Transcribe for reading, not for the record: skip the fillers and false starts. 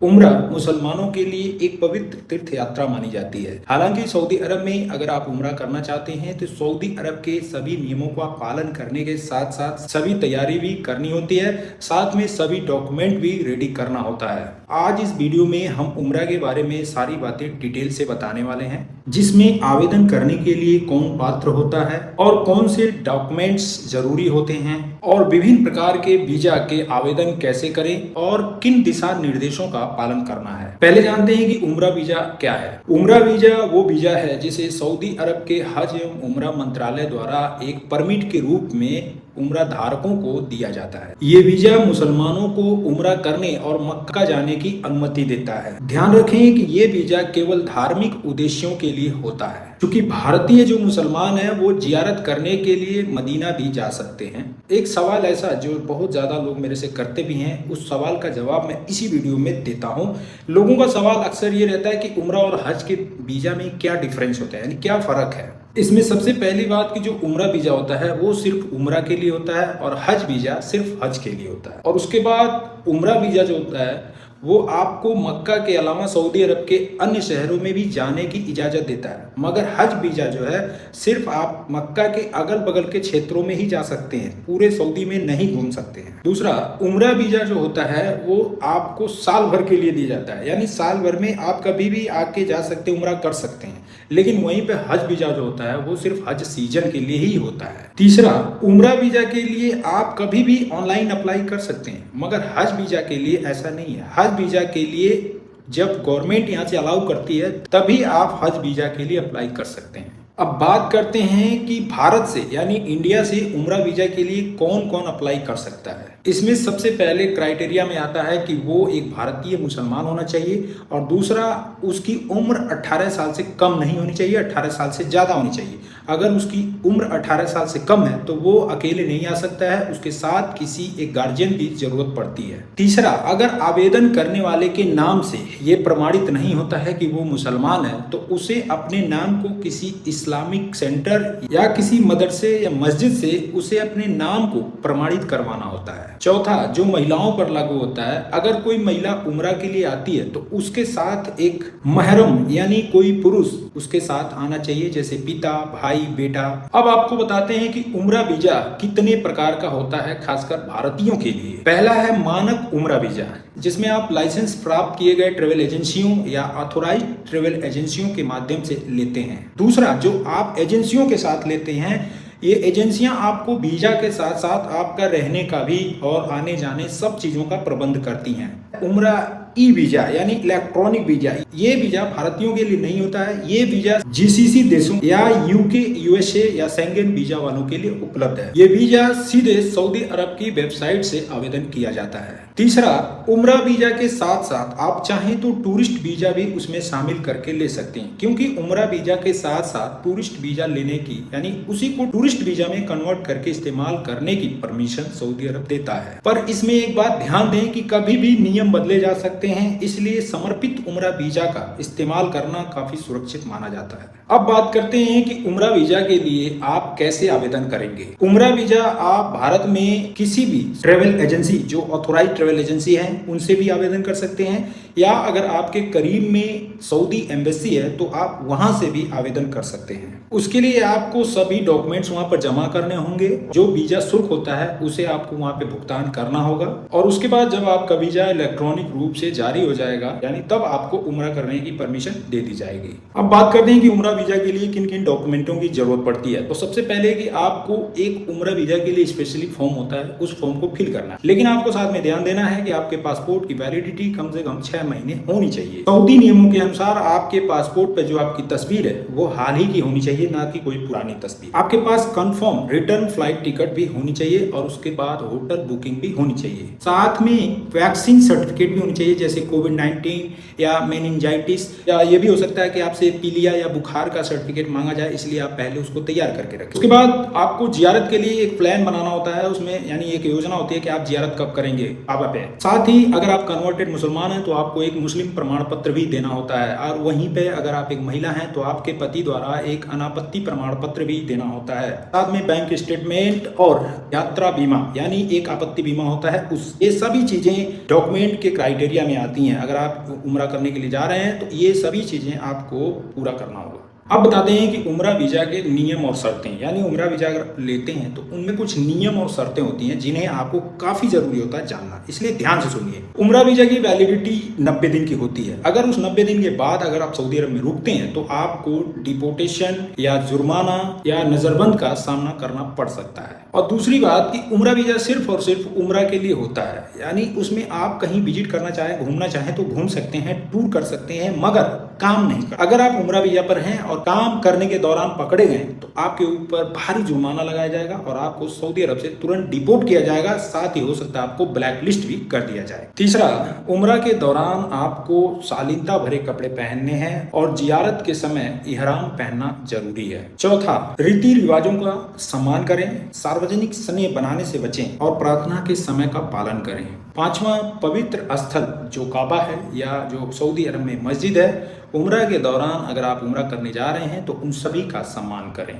उम्रा मुसलमानों के लिए एक पवित्र तीर्थ यात्रा मानी जाती है। हालांकि सऊदी अरब में अगर आप उम्रा करना चाहते हैं तो सऊदी अरब के सभी नियमों का पालन करने के साथ साथ सभी तैयारी भी करनी होती है, साथ में सभी डॉक्यूमेंट भी रेडी करना होता है। आज इस वीडियो में हम उम्रा के बारे में सारी बातें डिटेल से बताने वाले हैं, जिसमें आवेदन करने के लिए कौन पात्र होता है और कौन से डॉक्यूमेंट्स जरूरी होते हैं और विभिन्न प्रकार के वीजा के आवेदन कैसे करें और किन दिशा निर्देशों का पालन करना है। पहले जानते हैं कि उम्रा वीजा क्या है। उम्रा वीजा वो वीजा है जिसे सऊदी अरब के हज एवं उम्रा मंत्रालय द्वारा एक परमिट के रूप में उम्रा धारकों को दिया जाता है। ये वीजा मुसलमानों को उम्रा करने और मक्का जाने की अनुमति देता है। ध्यान रखें कि ये वीजा केवल धार्मिक उद्देश्यों के लिए होता है, क्योंकि भारतीय जो मुसलमान हैं वो जियारत करने के लिए मदीना भी जा सकते हैं। एक सवाल ऐसा जो बहुत ज्यादा लोग मेरे से करते भी हैं, उस सवाल का जवाब मैं इसी वीडियो में देता हूं। लोगों का सवाल अक्सर ये रहता है कि उम्रा और हज के वीजा में क्या डिफरेंस होता है, यानी क्या फर्क है। इसमें सबसे पहली बात कि जो उम्रा वीजा होता है वो सिर्फ उम्रा के लिए होता है और हज वीजा सिर्फ हज के लिए होता है। और उसके बाद उम्रा वीजा जो होता है वो आपको मक्का के अलावा सऊदी अरब के अन्य शहरों में भी जाने की इजाज़त देता है, मगर हज वीजा जो है सिर्फ आप मक्का के अगल बगल के क्षेत्रों में ही जा सकते हैं, पूरे सऊदी में नहीं घूम सकते हैं। दूसरा, उम्रा वीजा जो होता है वो आपको साल भर के लिए दिया जाता है, यानी साल भर में आप कभी भी आके जा सकते, उम्रा कर सकते हैं। लेकिन वहीं पे हज वीजा जो होता है वो सिर्फ हज सीजन के लिए ही होता है। तीसरा, उम्रा वीजा के लिए आप कभी भी ऑनलाइन अप्लाई कर सकते हैं, मगर हज वीजा के लिए ऐसा नहीं है। हज वीजा के लिए जब गवर्नमेंट यहाँ से अलाउ करती है तभी आप हज वीजा के लिए अप्लाई कर सकते हैं। अब बात करते हैं कि भारत से यानी इंडिया से उम्रा वीजा के लिए कौन कौन अप्लाई कर सकता है। इसमें सबसे पहले क्राइटेरिया में आता है कि वो एक भारतीय मुसलमान होना चाहिए, और दूसरा उसकी उम्र 18 साल से कम नहीं होनी चाहिए, 18 साल से ज़्यादा होनी चाहिए। अगर उसकी उम्र 18 साल से कम है तो वो अकेले नहीं आ सकता है, उसके साथ किसी एक गार्जियन की जरूरत पड़ती है। तीसरा, अगर आवेदन करने वाले के नाम से ये प्रमाणित नहीं होता है कि वो मुसलमान है तो उसे अपने नाम को किसी इस्लामिक सेंटर या किसी मदरसे या मस्जिद से उसे अपने नाम को प्रमाणित करवाना होता है। चौथा, जो महिलाओं पर लागू होता है, अगर कोई महिला उम्रा के लिए आती है तो उसके साथ एक महरम यानी कोई पुरुष उसके साथ आना चाहिए, जैसे पिता, भाई, बेटा। अब आपको बताते हैं कि उम्रा वीजा कितने प्रकार का होता है, खासकर भारतीयों के लिए। पहला है मानक उम्रा वीजा, जिसमें आप लाइसेंस प्राप्त किए गए ट्रेवल एजेंसियों या ऑथोराइज ट्रेवल एजेंसियों के माध्यम से लेते हैं। दूसरा, जो आप एजेंसियों के साथ लेते हैं, ये एजेंसियां आपको वीजा के साथ साथ आपका रहने का भी और आने जाने सब चीजों का प्रबंध करती हैं। उम्रा ई वीजा यानी इलेक्ट्रॉनिक वीजा, ये वीजा भारतीयों के लिए नहीं होता है। ये वीजा जीसीसी देशों या यूके, यूएसए या शेंगेन वीजा वालों के लिए उपलब्ध है। ये वीजा सीधे सऊदी अरब की वेबसाइट से आवेदन किया जाता है। तीसरा, उम्रा वीजा के साथ साथ आप चाहें तो टूरिस्ट वीजा भी उसमें शामिल करके ले सकते हैं, क्योंकि उम्रा वीजा के साथ साथ टूरिस्ट वीजा लेने की यानी उसी को टूरिस्ट वीजा में कन्वर्ट करके इस्तेमाल करने की परमिशन सऊदी अरब देता है। पर इसमें एक बात ध्यान दें कि कभी भी नियम बदले जा सकते हैं, इसलिए समर्पित उम्रा वीजा का इस्तेमाल करना काफी सुरक्षित माना जाता है। अब बात करते हैं कि उम्रा वीजा के लिए आप कैसे आवेदन करेंगे। उम्रा वीजा आप भारत में किसी भी ट्रेवल एजेंसी जो ऑथोराइज ट्रेवल एजेंसी है उनसे भी आवेदन कर सकते हैं, या अगर आपके करीब में सऊदी एम्बेसी है तो आप वहां से भी आवेदन कर सकते हैं। उसके लिए आपको सभी डॉक्यूमेंट्स वहां पर जमा करने होंगे। जो वीजा शुल्क होता है उसे आपको वहां पे भुगतान करना होगा, और उसके बाद जब आपका वीजा इलेक्ट्रॉनिक रूप से जारी हो जाएगा यानी तब आपको उम्रा करने की परमिशन दे दी जाएगी। अब बात करते हैं कि उम्रा वीजा के लिए किन किन डॉक्यूमेंटों की जरूरत पड़ती है। तो सबसे पहले कि आपको एक उम्रा वीजा के लिए स्पेशली फॉर्म होता है, उस फॉर्म को फिल करना है। लेकिन आपको साथ में ध्यान देना है कि आपके पासपोर्ट की वैलिडिटी कम से कम 6 महीने होनी चाहिए। सऊदी नियमों के अनुसार आपके पासपोर्ट पे जो आपकी तस्वीर है वो हाल ही की होनी चाहिए, ना कि कोई पुरानी तस्वीर। आपके पास कंफर्म रिटर्न फ्लाइट टिकट भी होनी चाहिए, और उसके बाद होटल बुकिंग भी होनी चाहिए। साथ में वैक्सीन सर्टिफिकेट भी होनी चाहिए, जैसे कोविड-19 या मेनिंजाइटिस, या ये भी हो सकता है कि आपसे पीलिया या बुखार का सर्टिफिकेट मांगा जाए, इसलिए आप पहले उसको तैयार करके रखें। उसके बाद आपको जियारत के लिए एक प्लान बनाना होता है, उसमें यानी एक योजना होती है कि आप जियारत कब करेंगे काबा पे। साथ ही अगर आप कन्वर्टेड मुसलमान हैं तो आपको एक मुस्लिम प्रमाण पत्र भी देना होता है, और वहीं पे अगर आप एक महिला हैं तो आपके पति द्वारा एक अनापत्ति प्रमाण पत्र भी देना होता है। साथ में बैंक स्टेटमेंट और यात्रा बीमा यानी एक आपत्ति बीमा होता है, उस ये सभी चीजें डॉक्यूमेंट के क्राइटेरिया में आती हैं। अगर आप उम्रा करने के लिए जा रहे हैं तो ये सभी चीज़ें आपको पूरा करना होगा। अब बताते हैं कि उम्रा वीज़ा के नियम और शर्तें, यानी उम्रा वीज़ा अगर लेते हैं तो उनमें कुछ नियम और शर्तें होती हैं जिन्हें आपको काफ़ी ज़रूरी होता है जानना, इसलिए ध्यान से सुनिए। उम्रा वीज़ा की वैलिडिटी 90 दिन की होती है। अगर उस 90 दिन के बाद अगर आप सऊदी अरब में रुकते हैं तो आपको डिपोर्टेशन या जुर्माना या नज़रबंद का सामना करना पड़ सकता है। और दूसरी बात कि उम्रा वीज़ा सिर्फ और सिर्फ उम्रा के लिए होता है, यानी उसमें आप कहीं विजिट करना चाहें, घूमना चाहें तो घूम सकते हैं, टूर कर सकते हैं, मगर काम नहीं कर। अगर आप उम्रा वीज़ा पर हैं और काम करने के दौरान पकड़े गए तो आपके ऊपर भारी जुर्माना लगाया जाएगा और आपको सऊदी अरब से तुरंत डिपोर्ट किया जाएगा। साथ ही हो सकता है आपको ब्लैक लिस्ट भी कर दिया जाए। तीसरा, उम्रा के दौरान आपको शालीनता भरे कपड़े पहनने हैं और जियारत के समय इहराम पहनना जरूरी है। चौथा, रीति रिवाजों का सम्मान करें, सार्वजनिक स्नेह बनाने से बचें और प्रार्थना के समय का पालन करें। पांचवा, पवित्र स्थल जो काबा है या जो सऊदी अरब में मस्जिद है, उम्रा के दौरान अगर आप उम्रा करने जा रहे हैं तो उन सभी का सम्मान करें।